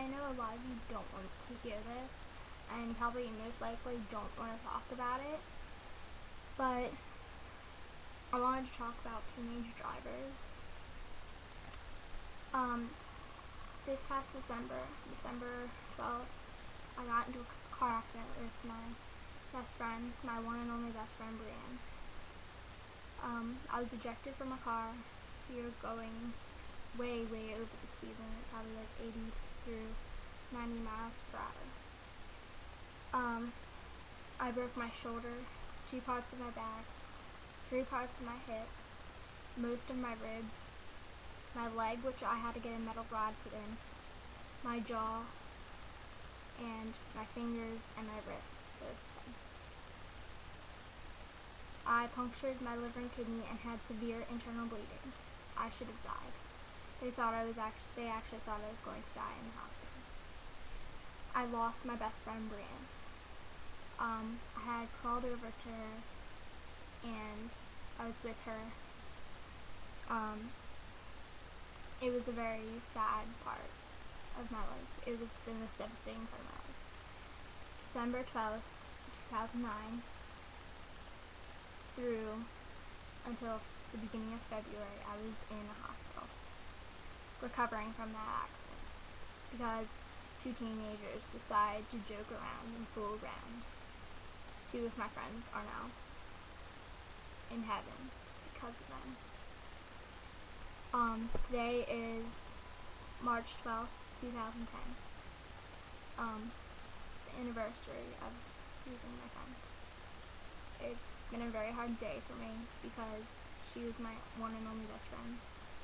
I know a lot of you don't want to hear this, and probably most likely don't want to talk about it, but I wanted to talk about teenage drivers. This past December 12th, I got into a car accident with my best friend, my one and only best friend, Breanne. I was ejected from a car. We were going way over the speed limit, probably like 80 through 90 miles per hour. I broke my shoulder, 2 parts of my back, 3 parts of my hip, most of my ribs, my leg, which I had to get a metal rod put in, my jaw, and my fingers and my wrists, both of them. I punctured my liver and kidney and had severe internal bleeding. I should have died. They actually thought I was going to die in the hospital. I lost my best friend, Breanne. I had crawled over to her, and I was with her. It was a very sad part of my life. It was the most devastating part of my life. December 12th, 2009, through until the beginning of February, I was in a hospital, recovering from that accident, because 2 teenagers decided to joke around and fool around. 2 of my friends are now in heaven because of them. Today is March 12th, 2010. The anniversary of losing my friend. It's been a very hard day for me because she was my one and only best friend,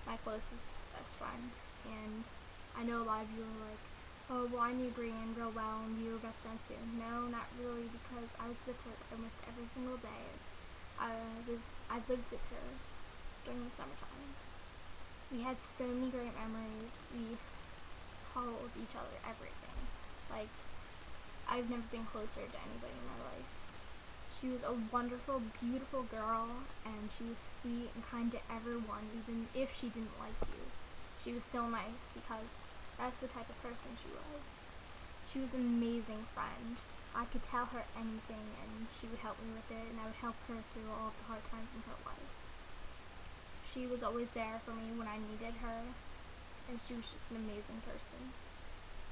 my closest best friend, and I know a lot of you are like, oh, well, I knew Breanne real well and you were best friends too. No, not really, because I was with her almost every single day. I lived with her during the summertime. We had so many great memories. We told each other everything. Like, I've never been closer to anybody in my life. She was a wonderful, beautiful girl, and she was sweet and kind to everyone, even if she didn't like you. She was still nice, because that's the type of person she was. She was an amazing friend. I could tell her anything, and she would help me with it, and I would help her through all of the hard times in her life. She was always there for me when I needed her, and she was just an amazing person.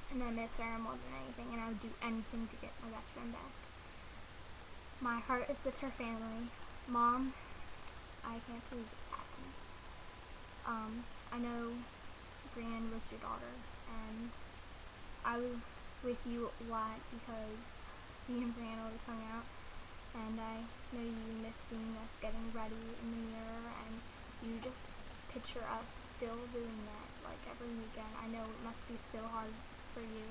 And I miss her more than anything, and I would do anything to get my best friend back. My heart is with her family. Mom, I can't believe this happened. I know Breanne was your daughter, and I was with you a lot because me and Breanne always hung out, and I know you miss seeing us getting ready in the mirror, and you just picture us still doing that, like, every weekend. I know it must be so hard for you,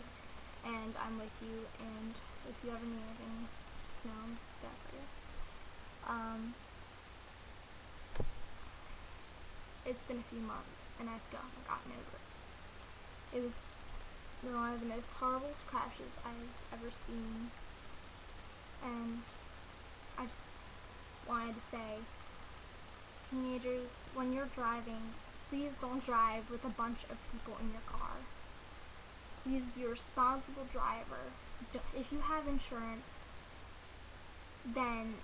and I'm with you, and if you ever need anything, just know I'm there for you. It's been a few months, and I still haven't gotten over it. It was one of the most horrible crashes I've ever seen, and I just wanted to say, teenagers, when you're driving, please don't drive with a bunch of people in your car. Please be a responsible driver. If you have insurance, then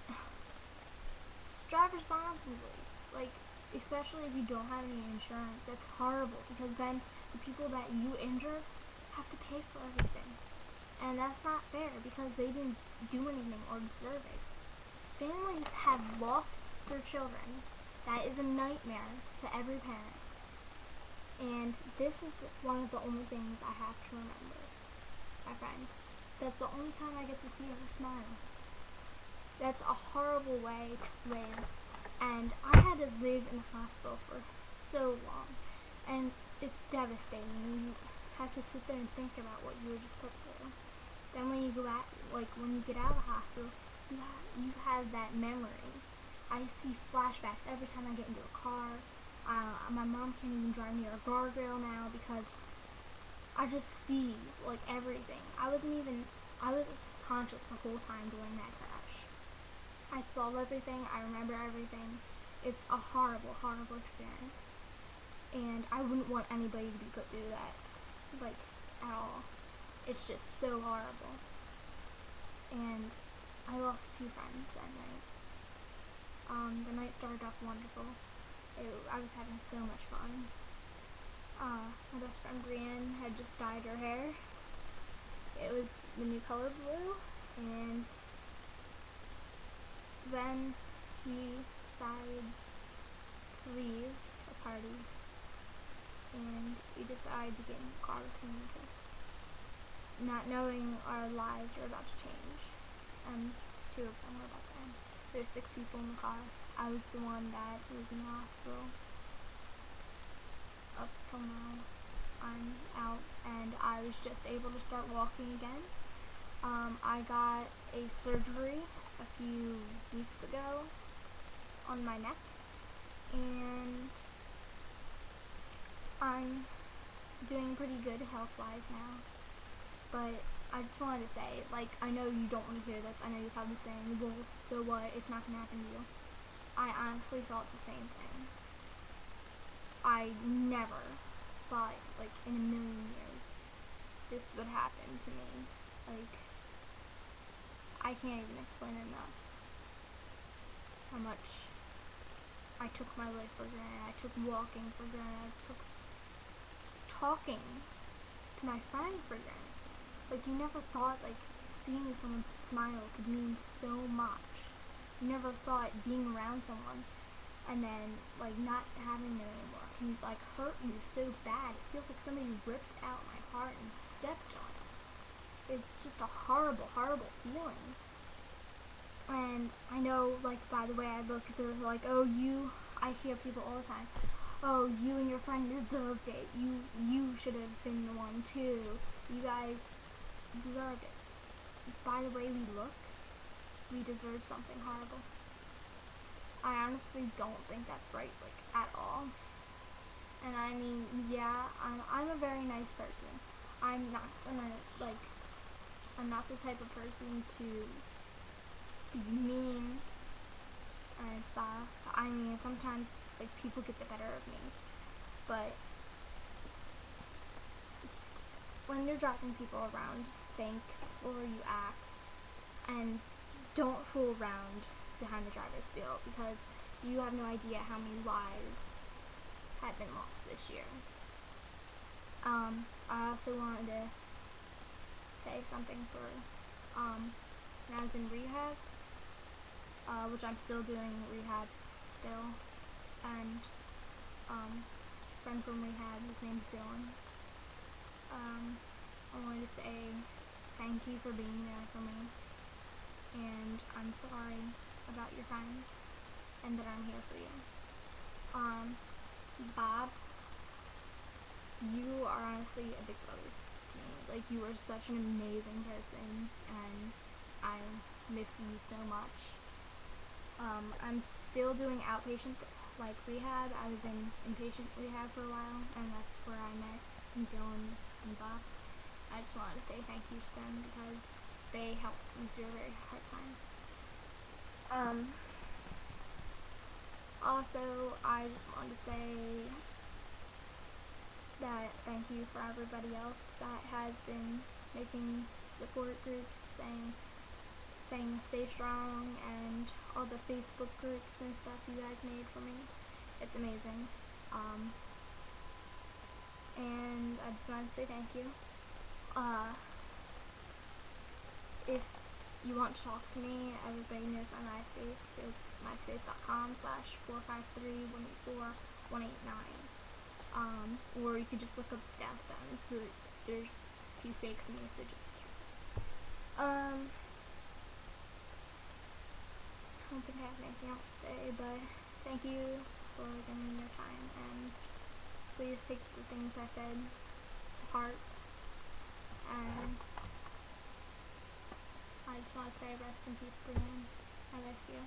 just drive responsibly. Like, especially if you don't have any insurance, that's horrible, because then the people that you injure have to pay for everything. And that's not fair, because they didn't do anything or deserve it. Families have lost their children. That is a nightmare to every parent. And this is one of the only things I have to remember. My friend. That's the only time I get to see her smile. That's a horrible way to live. And I had to live in the hospital for so long. And it's devastating. You have to sit there and think about what you were just put through. Then when you go out, when you get out of the hospital, you have that memory. I see flashbacks every time I get into a car. My mom can't even drive near a guardrail now because I just see, everything. I was conscious the whole time during that crash. I saw everything. I remember everything. It's a horrible, horrible experience. And I wouldn't want anybody to be put through that. at all. It's just so horrible. And I lost 2 friends that night. The night started off wonderful. I was having so much fun. My best friend Brienne had just dyed her hair. It was the new color blue, and then we decided to leave a party, and we decided to get in the car with me, because not knowing our lives were about to change, and 2 of them were about to end. There were 6 people in the car. I was the one that was in the hospital. Up till now, I'm out, and I was just able to start walking again. I got a surgery a few weeks ago on my neck, and I'm doing pretty good health-wise now. But I just wanted to say, like, I know you don't want to hear this. I know you're probably saying, well, so what? It's not going to happen to you. I honestly thought the same thing. I never thought, like, in a million years, this would happen to me. Like, I can't even explain enough how much I took my life for granted. I took walking for granted. I took talking to my friend for granted. Like, you never thought, like, seeing someone smile could mean so much. You never thought being around someone and then, like, not having them anymore can, like, hurt you so bad. It feels like somebody ripped out my heart and stepped on it. It's just a horrible, horrible feeling. And I know, like, by the way I look, they're like, oh, I hear people all the time, oh, you and your friend deserved it. You should have been the one, too. You guys deserved it. By the way we look, we deserve something horrible. I honestly don't think that's right, like, at all. And I mean, yeah, I'm a very nice person. I'm not gonna, like, I'm not the type of person to be mean and stuff. I mean, sometimes, like, people get the better of me. But just when you're driving people around, just think before you act, and don't fool around behind the driver's wheel, because you have no idea how many lives have been lost this year. I also wanted to say something for when I was in rehab, which I'm still doing rehab still, and friend from rehab, his name's Dylan. I wanted to say thank you for being there for me, and I'm sorry about your friends, and that I'm here for you. Bob, you are honestly a big brother to me. Like, you are such an amazing person, and I miss you so much. I'm still doing outpatient, like, rehab. I was in inpatient rehab for a while, and that's where I met Dylan and Bob. I just wanted to say thank you to them, because they helped me through a very hard time. Also, I just wanted to say that thank you for everybody else that has been making support groups, saying stay strong, and all the Facebook groups and stuff you guys made for me. It's amazing. And I just wanted to say thank you. If you want to talk to me, everybody knows my MySpace. It's myspace.com/453184189. Or you could just look up Dallas&Breanne. There's 2 fakes of me, so just be careful. I don't think I have anything else to say, but thank you for giving me your time, and please take the things I said to heart, and I just want to say rest in peace, Brienne. I miss you.